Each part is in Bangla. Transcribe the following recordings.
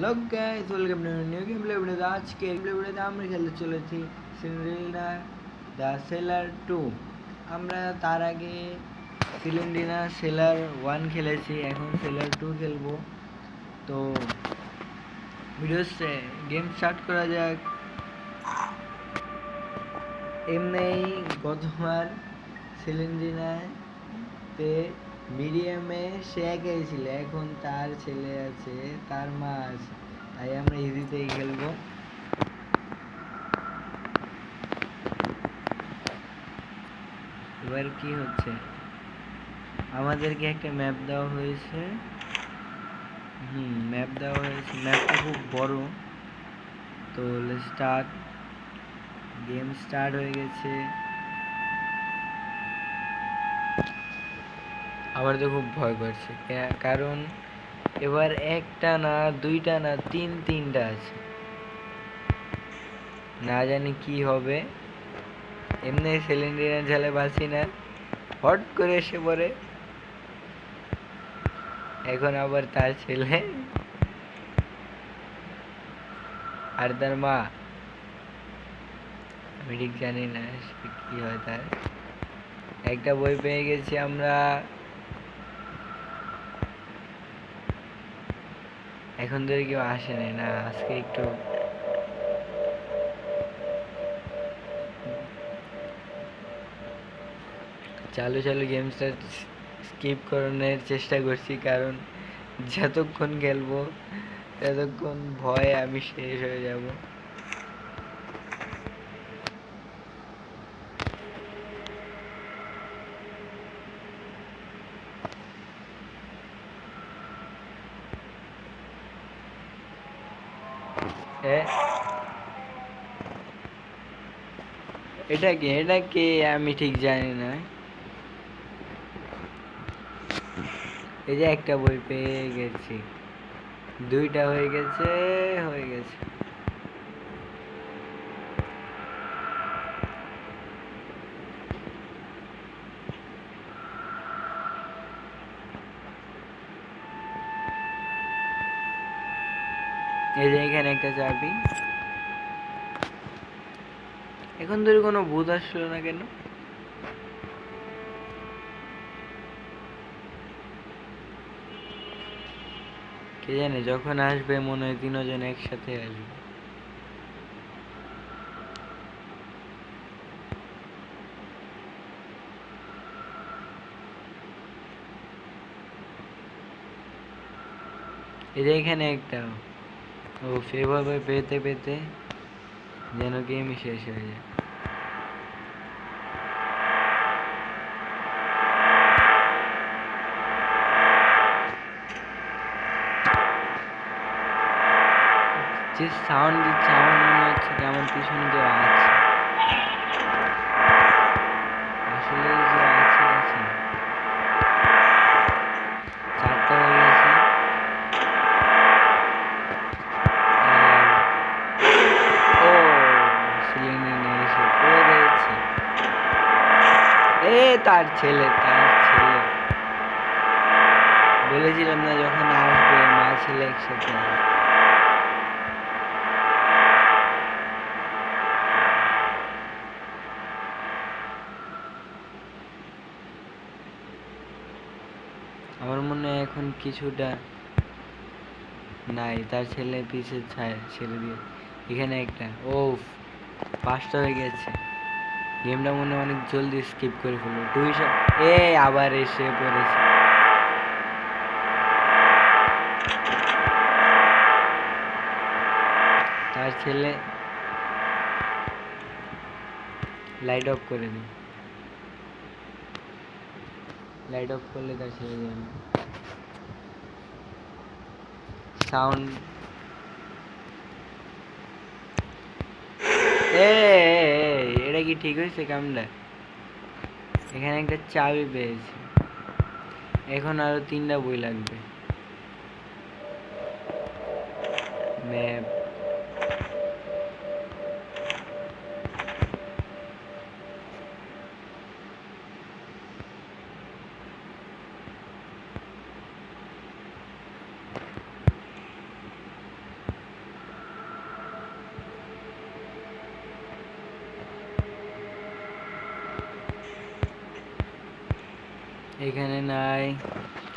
Hello guys, welcome to new game play video. আজকে গেম প্লে ভিডিওতে আমরা খেলতে চলেছি সিন্ড্রেলা দ্য সেলার 2। আমরা তার আগে সিলিন্ড্রিনা সেলার 1 খেলেছি, এখন সেলার 2 খেলবো। তো ভিডিও গেম স্টার্ট করা যাক। এমনি গতবার সিলিন্ড্রিনাতে মিডিয়ামে সে একাই ছিল, এখন তার ছেলে আছে, তার মা আছে, তাই আমরা ইজিতেই খেলবো। এবার কি হচ্ছে, আমাদেরকে একটা ম্যাপ দেওয়া হয়েছে। ম্যাপটা খুব বড়। তো গেম স্টার্ট হয়ে গেছে। আমার তো খুব ভয় করছে, কারণ এবার একটা না, দুইটা না, তিনটা আছে। না জানি কি হবে। এমনি সিলিন্ডার ঝালে বাঁচি না, হট করে এসে পড়ে। এখন আবার তার ছেলে আর তার মা, আমি ঠিক জানি না কি হয়। তার একটা বই পেয়ে গেছি আমরা। এখন ধরে কেউ আসে না, আজকে একটু চালু গেমসটা স্কিপ করানোর চেষ্টা করছি, কারণ যতক্ষণ খেলবো ততক্ষণ ভয়ে আমি শেষ হয়ে যাব। এটা কি আমি ঠিক জানি না। এই যে একটা বই পেয়ে গেছি, দুইটা হয়ে গেছে। এই যে এখানে একটা চাবি। এখন ধরে কোনো ভূত আসলো না কেন? কে জানে, যখন আসবে মনে হয় তিনজন একসাথে আসবে। এই যে এখানে একটা, ও সেভাবে পেতে পেতে যেন গেমই শেষ হয়ে যায়। যে সাউন্ড দিচ্ছে আমার মনে হচ্ছে কি আমার পিছনে কেউ আছে। আসলে যে আছে চারটা হয়ে গেছে। ও সিলিন্ডার এসে পড়েছে। তার ছেলে বলেছিলাম না, যখন আসবে মা ছেলে একসাথে আসবে। আমার মনে হয় এখন কিছুটা নাই, তার ছেলে পিছে ছেড়ে দিয়ে এখানে একটা। ও 5টা হয়ে গেছে। গেমটা মনে অনেক জলদি স্কিপ করে ফেললো। আবার এসে পড়েছে। তার ছেলে লাইট অফ করে দিই। লাইট অফ করলে তার ছেলে যাবে। সাউন্ড এটা কি ঠিক হয়েছে কামটা? এখানে একটা চাবি পেয়েছি, এখন আরো 3টা বই লাগবে। ম্যাপ, এখানে নাই,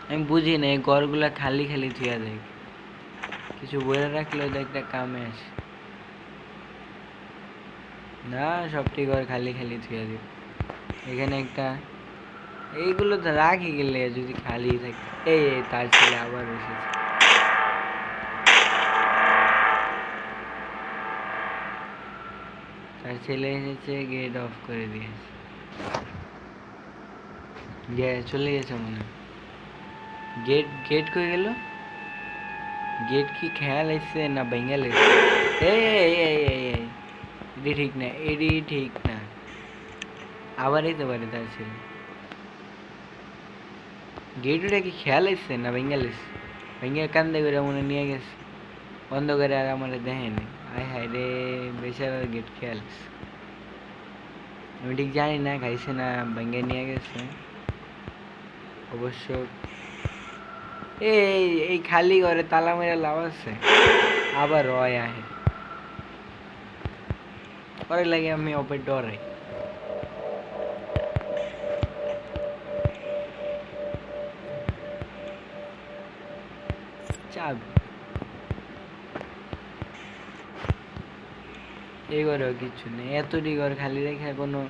আমি বুঝি না এই ঘরগুলা খালি খালি থুয়া দেয়, কিছু বইরা রাখলেও তো একটা কামে আসে না, সবটি ঘর খালি খালি থুয়া দিব। এখানে একটা, এইগুলো তো রাখি গেলে যদি খালি থাকে। এই তার ছেলে আবার এসেছে, তার ছেলে এসেছে, গেট অফ করে দিয়েছে, চলে গেছে মনে হয়। গেট গেট কই গেল? গেট কি খেয়াল আসছে না বেঙ্গাল এসছে? এডি ঠিক না, এডি ঠিক না, আবার যেতে পারে তার ছেলে। গেট ওটা কি খেয়াল আসছে না বেঙ্গাল এসছে? ভেঙে কান্দে করে মনে নিয়ে গেছে, বন্ধ করে আর আমার দেখেনি। আয় হায় রে, বেচারার গেট খেয়াল আসছে। আমি ঠিক জানি না খাইছে না ভেঙে নিয়ে গেছে অবশ্য। এই এই খালি ঘরে তালা মেরে লাভ আছে? আবার রয় আহে, পরে লাগে আমি ওপর ডরাই। চাবি এই ঘরেও কিছু নেই, এতটি ঘর খালি রেখে কোনো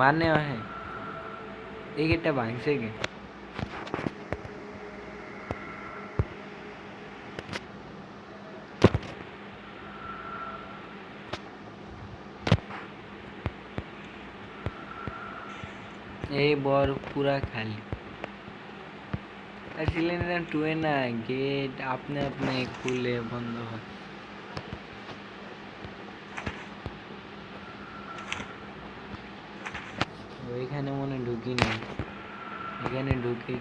মানে হয়? এই গেটটা ভাঙছে কে? এই বর পুরা খালি। আর সিলিন্ডার টুয়ে না, গেট আপনি আপনি খুলে বন্ধ হয়। ওইখানে মনে ঢুকি নেই, এখানে ঢুকে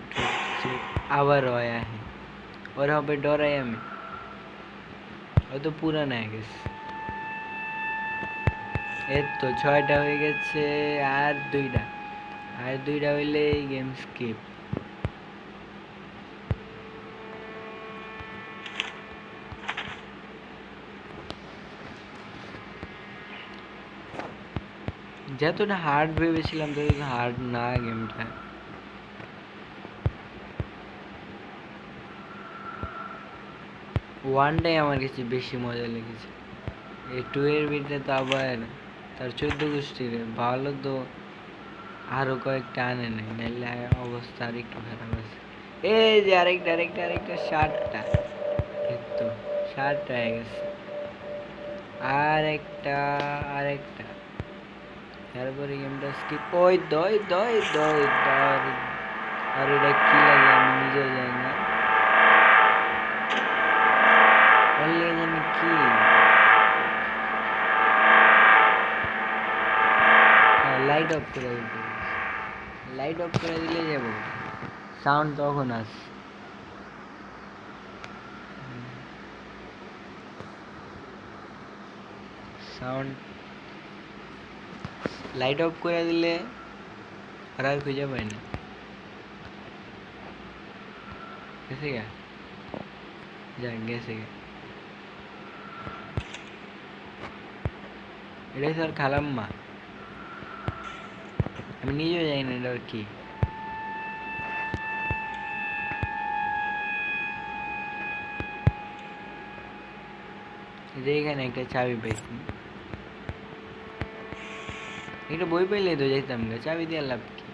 আবার হয় আহে, ওর হবে ডরাই আমি, হয়তো পুরান হয়ে গেছে। এর তো 6টা হয়ে গেছে, আর 2টা, আর 2টা হইলে গেম স্কিপ। যতটা হার্ড ভেবেছিলাম ততটা হার্ড না গেমটা। ওয়ানটাই আমার কাছে বেশি মজা লেগেছে, এই 2 এর ভিতরে তো আবার তার 14 গোষ্ঠীর ভালো তো আরো কয়েকটা আনে নাই, নাইলে অবস্থা আর একটু খারাপ আছে। এই যে আরেকটা আরেকটা আরেকটা 7টা, এই তো 7টা হয়ে গেছে, আরেকটা আরেকটা, তারপরে গেমটা স্কিপ। ওই দই দই দই দই, আর এটা কি লাগে আমি নিজেও জানি না, বললে জানি কি। লাইট অফ করে দিতে, লাইট অফ করে দিলে যাব, সাউন্ড তখন আস। সাউন্ড লাইট অফ করে দিলে আর আর খুঁজে পাই না। গেছে গা, যাক গেছে গা, এটাই স্যার খালাম্মা, আমি নিজেও জানি না এটা কি। যে এখানে একটা চাবি পাইছি, একটা বই পাইলে তো যাইতাম গা, চাবি দিয়ে লাভ কি?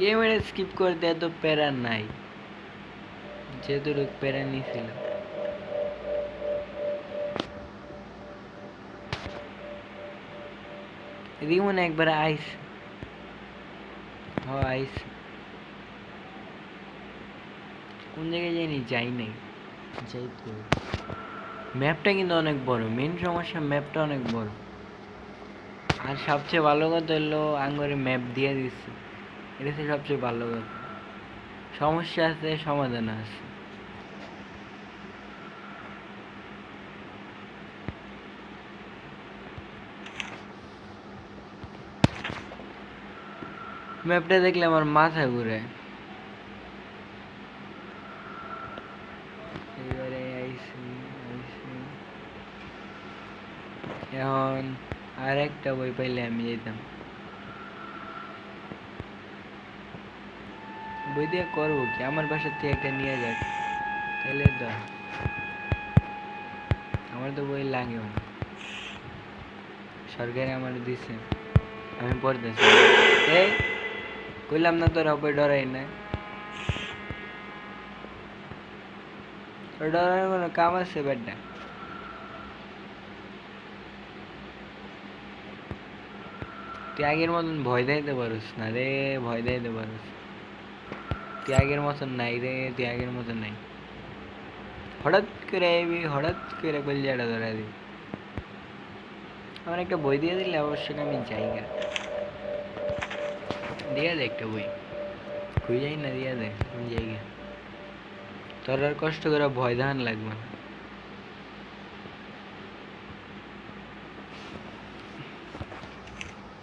গেম এটা স্কিপ করতে এত প্যারা নাই, যেহেতু প্যারা নিয়েছিল। এদিকে মনে একবার আইস, হ আইস, কোন জায়গায় যাইনি, যাই নাই, যাইতে। ম্যাপটা কিন্তু অনেক বড়, মেন সমস্যা ম্যাপটা অনেক বড়, আর সবচেয়ে ভালো কথা হলো আঙ্গরে ম্যাপ দিয়ে দিচ্ছে, এটা হচ্ছে সবচেয়ে ভালো কথা। সমস্যা আছে, সমাধান আছে। ম্যাপটা দেখলে আমার মাথা ঘুরে। এবারে আইসি এখন আর একটা বই পাইলে আমি যেতাম। বই দিয়ে করবো কি? আমার বাসার থেকে একটা নিয়ে যাক, তাহলে তো আমার তো বই লাগেও না, সরকারে আমার দিছে, আমি পড়তেছি। এই কইলাম না তোরা বই ডরাই না, ডরার কোনো কাম আছে বেটা? তুই আগের মতন ভয় দেখাইতে পারিস না রে, ভয় দেখাইতে পারিস। তুই আগের মতন নাই রে, তুই আগের মতন নাই। হঠাৎ করে আইবি, হঠাৎ করে কলিজাটা ধরা দিবি। আমার একটা বই দিয়ে দিলে অবশ্যই আমি যাইগা। দিয়া দে একটা বই, খুঁজে যাই না, দিয়া দে, আমি যাইগা। তোর আর কষ্ট করে ভয় দেখান লাগবে না।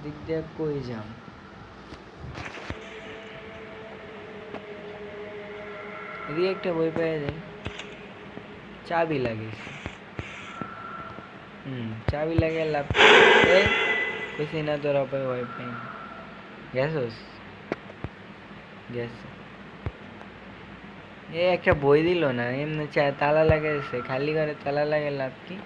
দিক দিয়ে কই যাম? এদিকে একটা বই পেয়ে যাই, চাবি লাগিয়েছি। চাবি লাগে লাভ কইছি না তোর অপায় ভয় পাই না। গেছস? গেছে। এ একটা বই দিল না, এমনি তালা লাগাইছে, খালি ঘরে তালা লাগে লাভ কি?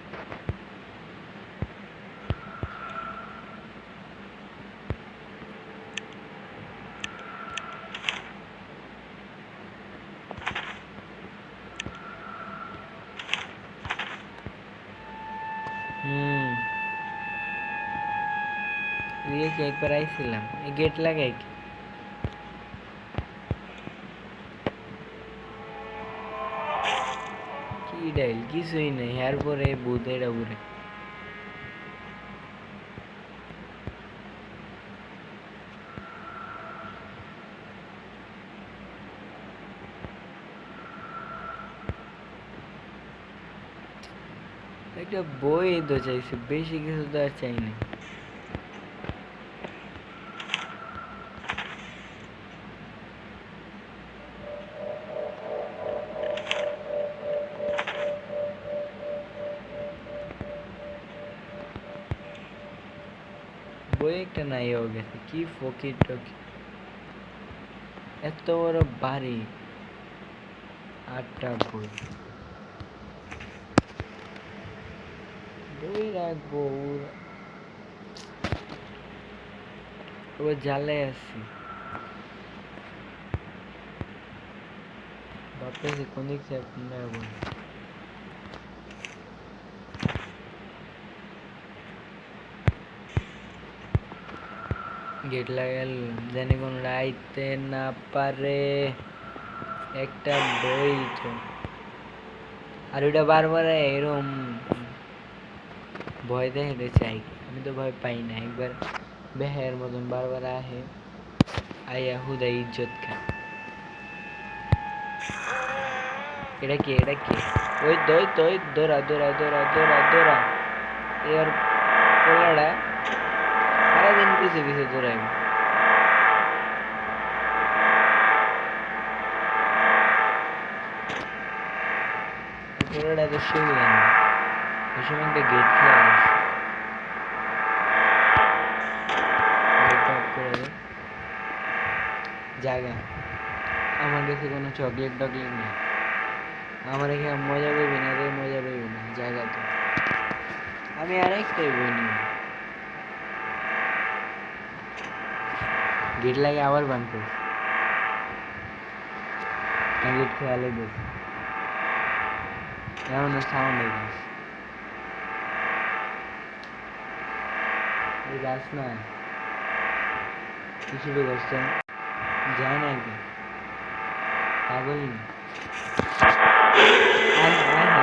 এদিকে কি একবার আইছিলাম, এই গেট লাগাই কি? কি ডাইল? কিছুই নেই, হ্যার পরে ভূত এটা ঘুরে। একটা বই তো চাইছে, বেশি কিছু তো আর চাই না। বই একটা নাই হয়ে গেছে, কি ফকির টকি, এত বড় বাড়ি, 8টা বই, বই রাখবো ওর জালে আছি। ভাবতেছি কোন দিক থেকে কোনটা বই। গেট লাগাল জানি কোনটা আইতে না পারে। একটা বই তো, আর ওইটা বারবার এরম ভয় দেখে চাই, আমি তো ভয় পাই না। একবার বেহের মতন বারবার আহে, আইয়া হুদা ইজ্জত খায়। এটা কি? এটা কি? ওই দই দই দৌড়া দৌড়া দৌড়া দৌড়া দৌড়া, এর পোলাটা সারাদিন পিছে পিছে দৌড়াইবে। পোলাটা তো সুবিধা নেই, ওই সময় একটা গেট খেয়ে গেছে। জায়গা আমার কাছে কোনো চকলেট টকলেট নেই, আমার এখানে মজা পাইবি না রে, মজা পাইবি না জায়গা তো। আমি আরেকটাই বই নিব, গেট লাগে আবার বান করছি, গেট খেয়ালে দেখছি এমন সাউন্ড হয়ে গেছে। এই গাছ না কি শুরু করছে, যায় না একদম পাগল নি।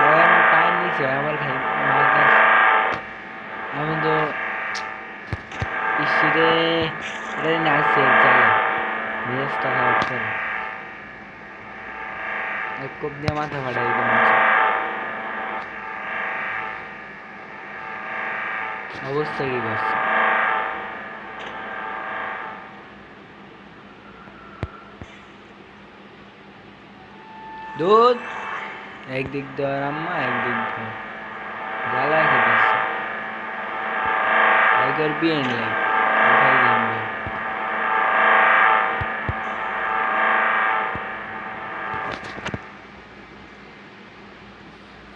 আমার পায়ের নিচে আমার খাই মাথা, আমি তো ইসিরে এটা নাচছে এক জায়গায়, মেজাজটা খারাপ করে, এক কোপ দিয়ে মাথা ফাটাই দিতে অবস্থা কি করছে। দুধ একদিক দিয়ে আম্মা একদিক দিয়ে জ্বালা খেতেছে টাইগার বিয়েন লাইক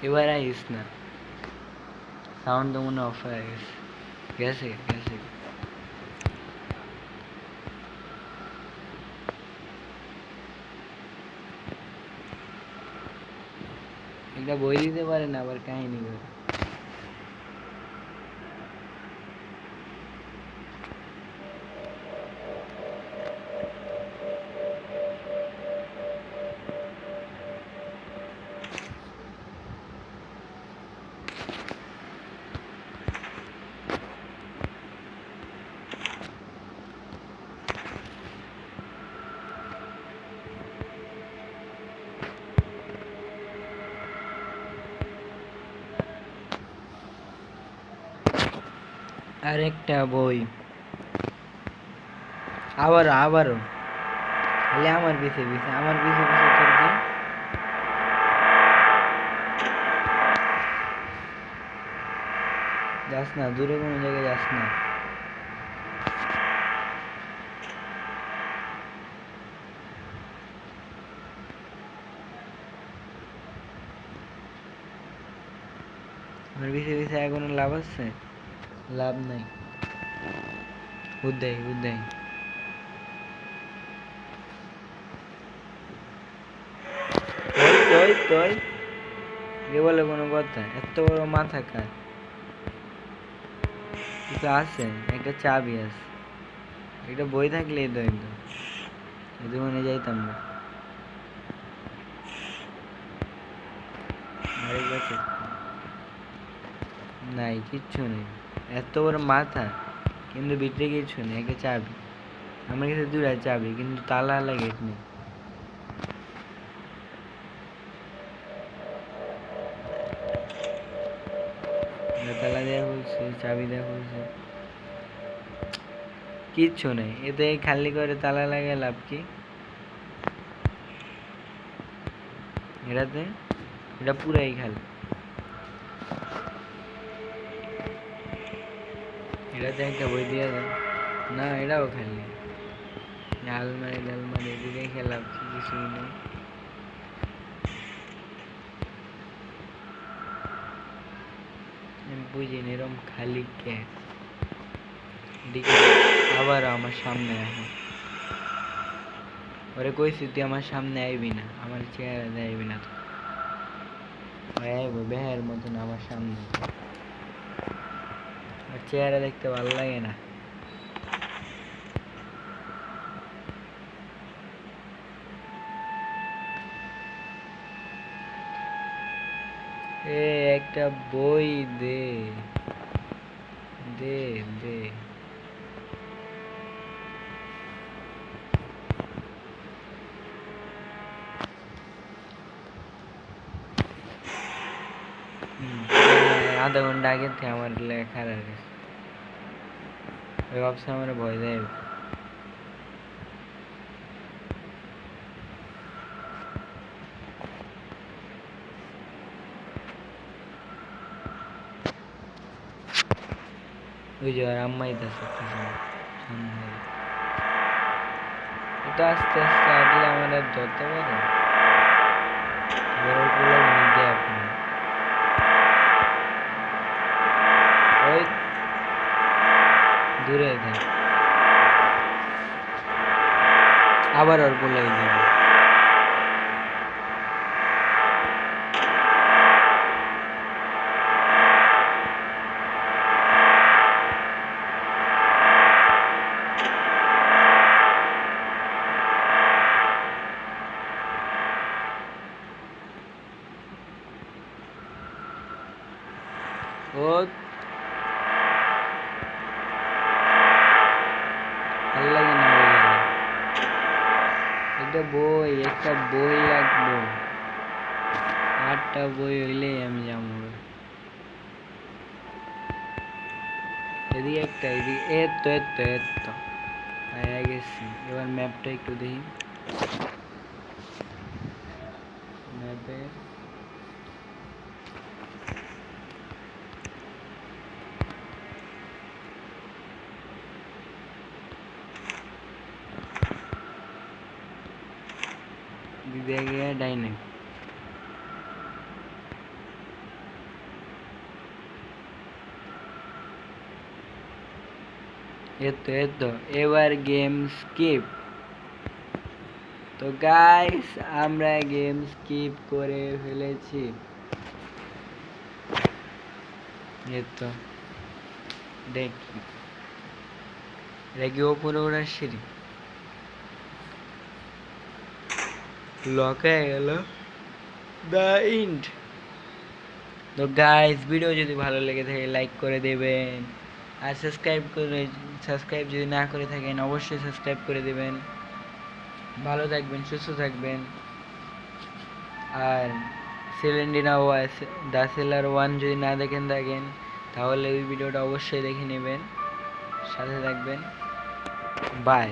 এবার আইস না সাউন্ড তো মনে অফ হয়ে গেছে গেছে গেছে একটা বই দিতে পারে না আবার কাহিনী করে আরেকটা বই আবারও খালি আমার পিছে পিছে তোর কি যাস না দূরে কোনো জায়গায় যাস না আমার পিছে পিছে কোনো লাভ আছে লাভ নাই উদ্যাই তুই এ বলে কোনো কথা এত বড় মাথা কার কিছু আছে একটা চাবি আছে একটা বই থাকলেই তো একদম জীবনে যাইতাম না নাই কিচ্ছু নেই এত বড় মাথা কিন্তু ভিতরে কিছু নেই একটা চাবি আমার কাছে দুটা চাবি কিন্তু তালা গেট নেই তালা দেওয়া হয়েছে চাবি দেওয়া হয়েছে কিচ্ছু নেই এতে খালি করে তালা লাগে লাভ কি এটাতে এটা পুরাই খালি এটাতে একটা বই দিয়ে দেয় না এটাও খালি আলমারি এদিকে খেলাম কি কিছুই নেই আমি বুঝিনি এরকম খালি কে আবার আমার সামনে আসে ওরে কইছি তুই আমার সামনে আইবি না আমার চেহারা দেখাইবি না তো আইবো বেহের মতন আমার সামনে আর চেহারা দেখতে ভালো লাগে না এ একটা বই দে দে দে আধা ঘন্টা আগে থেকে আমার লেখা রয়েছে ভাবছে আমার ভয় দেয় ওই যে আর আম্মাই আছে এটা আস্তে আস্তে আগলে আমার আর ধরতে পারে ওই দূরে থাক আবার ওর বলে দিবে ও ভাল লাগে না একটা বই লাগবে 8টা বই হইলেই আমি যাবো এদিকে একটা এদিকে এত গেছি এবার ম্যাপটা একটু দেখি হাফেজ। दिया गया डाइनिंग। ये तो এবার গেম স্কিপ। তো গাইস আমরা গেম স্কিপ করে ফেলেছি। ये तो দেখি রেগে ওপরে ওড়া সিঁড়ি লক হয়ে গেল দ্য ইন্ড। তো গাইস ভিডিও যদি ভালো লেগে থাকে লাইক করে দেবেন, আর সাবস্ক্রাইব যদি না করে থাকেন অবশ্যই সাবস্ক্রাইব করে দেবেন। ভালো থাকবেন, সুস্থ থাকবেন। আর সিলেন্ডিনা দ্য সেলার 1 যদি না থাকেন তাহলে ওই ভিডিওটা অবশ্যই দেখে নেবেন, সাথে থাকবেন। বাই।